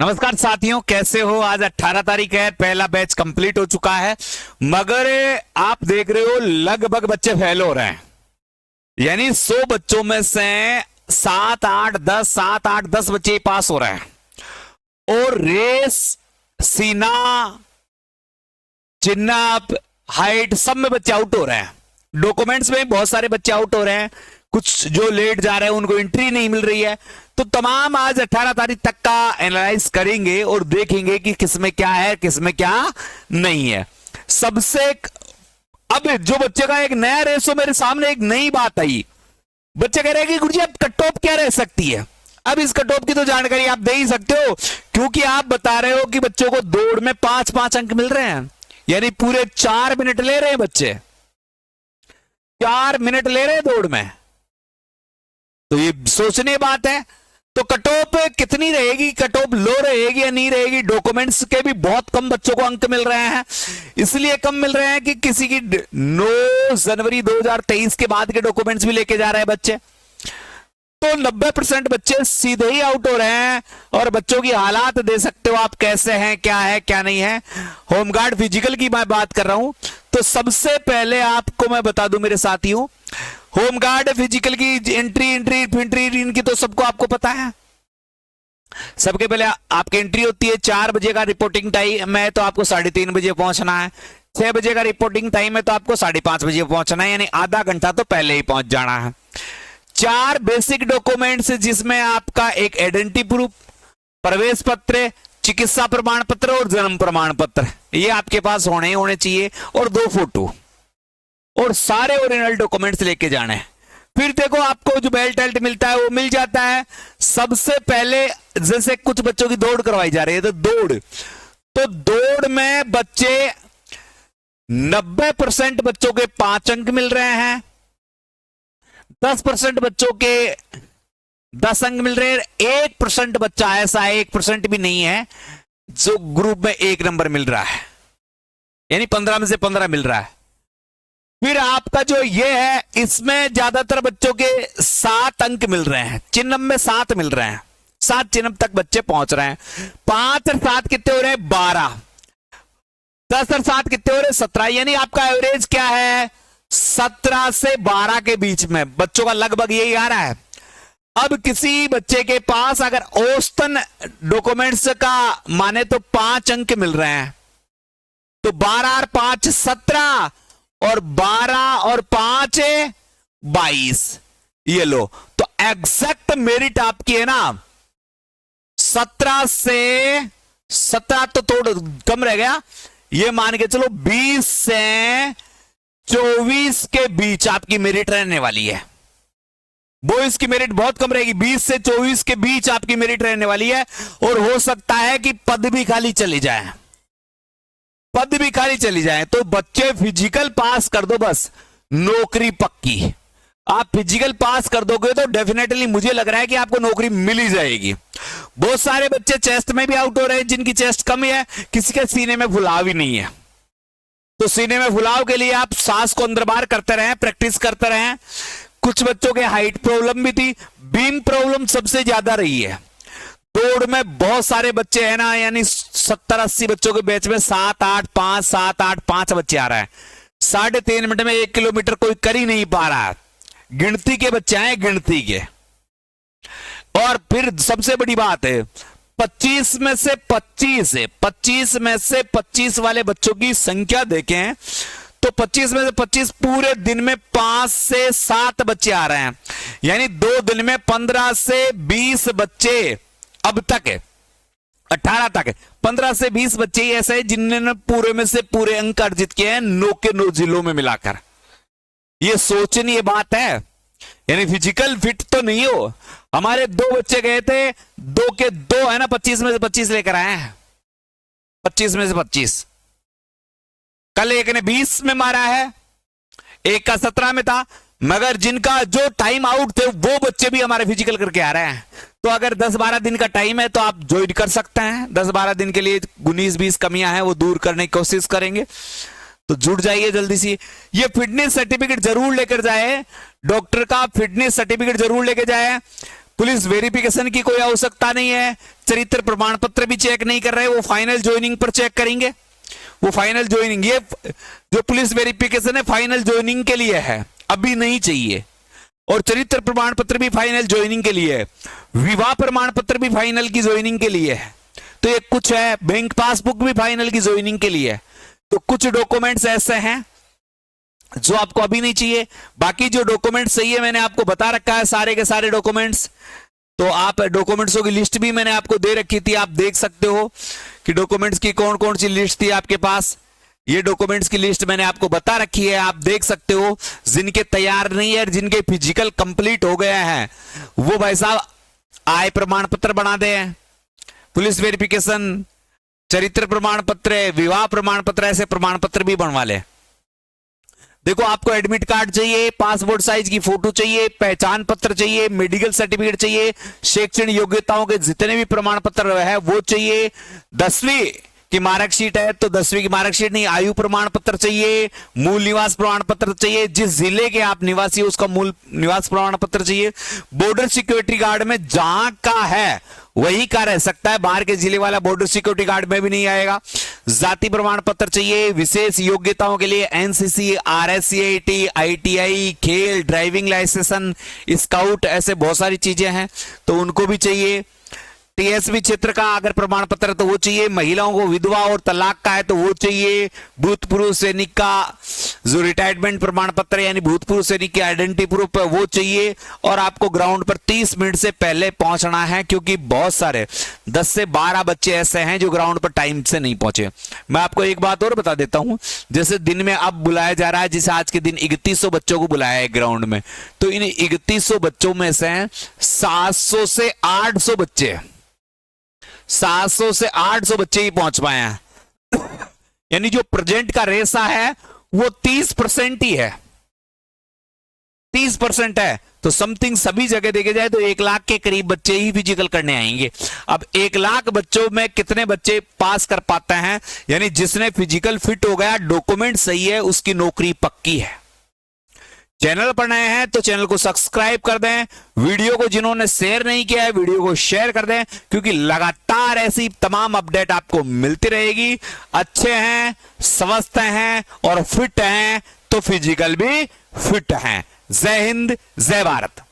नमस्कार साथियों, कैसे हो। आज 18 तारीख है, पहला बैच कंप्लीट हो चुका है, मगर आप देख रहे हो लगभग बच्चे फेल हो रहे हैं। यानी 100 बच्चों में से 7 8 10 बच्चे पास हो रहे हैं। और रेस, सीना, चिन्नप, हाइट सब में बच्चे आउट हो रहे हैं। डॉक्यूमेंट्स में बहुत सारे बच्चे आउट हो रहे हैं। कुछ जो लेट जा रहे हैं उनको एंट्री नहीं मिल रही है। तो तमाम आज 18 तारीख तक का एनालाइज करेंगे और देखेंगे कि किसमें क्या है, किसमें क्या नहीं है। सबसे अब जो बच्चे का एक नया रेस हो, मेरे सामने एक नई बात आई। बच्चे कह रहे हैं कि गुरुजी अब कट ऑफ क्या रह सकती है। अब इस कट ऑफ की तो जानकारी आप दे ही सकते हो, क्योंकि आप बता रहे हो कि बच्चों को दौड़ में 5-5 अंक मिल रहे हैं। यानी पूरे 4 मिनट ले रहे हैं बच्चे, 4 मिनट ले रहे हैं दौड़ में। तो ये सोचने बात है। तो कट ऑफ कितनी रहेगी, कट ऑफ लो रहेगी या नहीं रहेगी। डॉक्यूमेंट्स के भी बहुत कम बच्चों को अंक मिल रहे हैं। इसलिए कम मिल रहे हैं कि किसी की 9 जनवरी 2023 के बाद के डॉक्यूमेंट्स भी लेके जा रहे हैं बच्चे। तो 90% बच्चे सीधे ही आउट हो रहे हैं। और बच्चों की हालात दे सकते हो आप, कैसे हैं, क्या नहीं है। होमगार्ड फिजिकल की मैं बात कर रहा हूं। तो सबसे पहले आपको मैं बता दूं मेरे साथियों, होमगार्ड फिजिकल की एंट्री इनकी तो सबको आपको पता है। सबके पहले आपकी एंट्री होती है 4 बजे का रिपोर्टिंग टाइम है, तो आपको 3:30 बजे पहुंचना है। 6 बजे का रिपोर्टिंग टाइम है, तो आपको 5:30 बजे पहुंचना है। यानी आधा घंटा तो पहले ही पहुंच जाना है। 4 बेसिक डॉक्यूमेंट्स, जिसमें आपका एक आइडेंटिटी प्रूफ, प्रवेश पत्र, चिकित्सा प्रमाण पत्र और जन्म प्रमाण पत्र, ये आपके पास होने चाहिए। और 2 फोटो और सारे ओरिजिनल डॉक्यूमेंट्स लेके जाने हैं। फिर देखो, आपको जो बेल्ट टेल्ट मिलता है वो मिल जाता है। सबसे पहले जैसे कुछ बच्चों की दौड़ करवाई जा रही है, तो दौड़ में बच्चे 90% बच्चों के 5 अंक मिल रहे हैं। 10% बच्चों के 10 अंक मिल रहे हैं। 1% बच्चा ऐसा है, 1% भी नहीं है, जो ग्रुप में 1 नंबर मिल रहा है। यानी 15 में से 15 मिल रहा है। फिर आपका जो ये है, इसमें ज्यादातर बच्चों के 7 अंक मिल रहे हैं। चिन्ह में 7 मिल रहे हैं, 7 चिन्ह तक बच्चे पहुंच रहे हैं। 5 और 7 कितने हो रहे हैं, 12। 10 और 7 कितने हो रहे हैं, 17। यानी आपका एवरेज क्या है, 17 से 12 के बीच में बच्चों का लगभग यही आ रहा है। अब किसी बच्चे के पास अगर औसतन डॉक्यूमेंट्स का माने तो 5 अंक मिल रहे हैं, तो 12 और 5 17 और 12 और 5 22। ये लो, तो एग्जैक्ट मेरिट आपकी है ना 17 से 17 तो थोड़ा कम रह गया। ये मान के चलो 20 से 24 के बीच आपकी मेरिट रहने वाली है। बॉयज की मेरिट बहुत कम रहेगी, 20 से 24 के बीच आपकी मेरिट रहने वाली है। और हो सकता है कि पद भी खाली चली जाए, पद भी खाली चली जाए। तो बच्चे फिजिकल पास कर दो, बस नौकरी पक्की। आप फिजिकल पास कर दोगे तो डेफिनेटली मुझे लग रहा है कि आपको नौकरी मिल ही जाएगी। बहुत सारे बच्चे चेस्ट में भी आउट हो रहे हैं, जिनकी चेस्ट कम है, किसी के सीने में फुलाव ही नहीं है। तो सीने में फुलाव के लिए आप सांस को अंदर बाहर करते रहें, प्रैक्टिस करते रहें। कुछ बच्चों के हाइट प्रॉब्लम भी थी, बीम प्रॉब्लम सबसे ज्यादा रही है। दौड़ में बहुत सारे बच्चे हैं ना, यानी 70-80 बच्चों के बैच में 7-8-5 7-8-5 बच्चे आ रहे हैं। 3.5 मिनट में 1 किलोमीटर कोई कर ही नहीं पा रहा है। गिनती के बच्चे हैं, गिनती के। और फिर सबसे बड़ी बात है, 25 में से 25 वाले बच्चों की संख्या देखें तो 25 में से 25 पूरे दिन में 5 से 7 बच्चे आ रहे हैं। यानी 2 दिन में 15 से 20 बच्चे अब तक है, 18 तक है। 15 से 20 बच्चे ही ऐसे हैं जिन्होंने पूरे में से पूरे अंक अर्जित किए हैं, 9 के 9 जिलों में मिलाकर। ये सोचनीय बात है। यानी फिजिकल फिट तो नहीं हो। हमारे 2 बच्चे गए थे, 2 के 2 है ना, 25 में से 25 लेकर आए हैं। 25 में से 25। कल एक ने 20 में मारा है, एक का 17 में था। मगर जिनका जो टाइम आउट थे वो बच्चे भी हमारे फिजिकल करके आ रहे हैं। तो अगर 10-12 दिन का टाइम है तो आप ज्वाइन कर सकते हैं। 10-12 दिन के लिए 19-20 कमियां हैं वो दूर करने की कोशिश करेंगे। तो जुड़ जाइए जल्दी से। ये फिटनेस सर्टिफिकेट जरूर लेकर जाए, डॉक्टर का फिटनेस सर्टिफिकेट जरूर लेकर जाए। पुलिस वेरिफिकेशन की कोई आवश्यकता नहीं है, चरित्र प्रमाण पत्र भी चेक नहीं कर रहे, वो फाइनल ज्वाइनिंग पर चेक करेंगे। वो फाइनल ज्वाइनिंग, ये जो पुलिस वेरिफिकेशन है फाइनल ज्वाइनिंग के लिए है, अभी नहीं चाहिए। और चरित्र प्रमाण पत्र भी फाइनल ज्वाइनिंग के लिए है, विवाह प्रमाण पत्र भी फाइनल की ज्वाइनिंग के लिए है। तो ये कुछ है, बैंक पासबुक भी फाइनल की ज्वाइनिंग के लिए है। तो कुछ डॉक्यूमेंट्स ऐसे हैं जो आपको अभी नहीं चाहिए, बाकी जो डॉक्यूमेंट्स चाहिए मैंने आपको बता रखा है, सारे के सारे डॉक्यूमेंट्स। तो आप डॉक्यूमेंट्सों की लिस्ट भी मैंने आपको दे रखी थी, आप देख सकते हो कि डॉक्यूमेंट्स की कौन कौन सी लिस्ट थी आपके पास। ये डॉक्यूमेंट्स की लिस्ट मैंने आपको बता रखी है, आप देख सकते हो। जिनके तैयार नहीं है, जिनके फिजिकल कंप्लीट हो गया है, वो भाई साहब आय प्रमाण पत्र बना दे, पुलिस वेरिफिकेशन, चरित्र प्रमाण पत्र, विवाह प्रमाण पत्र, ऐसे प्रमाण पत्र भी बनवा ले। देखो आपको एडमिट कार्ड चाहिए, पासपोर्ट साइज की फोटो चाहिए, पहचान पत्र चाहिए, मेडिकल सर्टिफिकेट चाहिए, शैक्षणिक योग्यताओं के जितने भी प्रमाण पत्र है वो चाहिए। 10वीं की मार्कशीट है तो 10वीं की मार्कशीट नहीं, आयु प्रमाण पत्र चाहिए, मूल निवास प्रमाण पत्र चाहिए, जिस जिले के आप निवासी हो उसका मूल निवास प्रमाण पत्र चाहिए। बॉर्डर सिक्योरिटी गार्ड में जहां का है वही का रह सकता है, बाहर के जिले वाला बॉर्डर सिक्योरिटी गार्ड में भी नहीं आएगा। जाति प्रमाण पत्र चाहिए, विशेष योग्यताओं के लिए एनसीसी, आरएससीआईटी, आईटीआई, खेल, ड्राइविंग लाइसेंस, स्काउट, ऐसे बहुत सारी चीजें हैं तो उनको भी चाहिए। टीएसपी क्षेत्र का अगर प्रमाण पत्र तो वो चाहिए, महिलाओं को विधवा और तलाक का है तो वो चाहिए, भूतपूर्व सैनिक का जो रिटायरमेंट प्रमाण पत्र यानी भूतपूर्व सैनिक की आइडेंटिटी प्रूफ है वो चाहिए। और आपको ग्राउंड पर 30 मिनट से पहले पहुंचना है, क्योंकि बहुत सारे 10 से 12 बच्चे ऐसे हैं जो ग्राउंड पर टाइम से नहीं पहुंचे। मैं आपको एक बात और बता देता हूं, जैसे दिन में अब बुलाया जा रहा है, जैसे आज के दिन 3100 बच्चों को बुलाया है ग्राउंड में, तो इन 3100 बच्चों में से 700 से 800 बच्चे 700 से 800 बच्चे ही पहुंच पाए हैं। यानी जो प्रेजेंट का रेशा है वो 30% ही है, 30% है। तो समथिंग सभी जगह देखे जाए तो 1 लाख के करीब बच्चे ही फिजिकल करने आएंगे। अब 1 लाख बच्चों में कितने बच्चे पास कर पाते हैं, यानी जिसने फिजिकल फिट हो गया, डॉक्यूमेंट सही है, उसकी नौकरी पक्की है। चैनल पर नए हैं तो चैनल को सब्सक्राइब कर दें, वीडियो को जिन्होंने शेयर नहीं किया है वीडियो को शेयर कर दें, क्योंकि लगातार ऐसी तमाम अपडेट आपको मिलती रहेगी। अच्छे हैं, स्वस्थ हैं और फिट हैं तो फिजिकल भी फिट हैं। जय हिंद, जय भारत।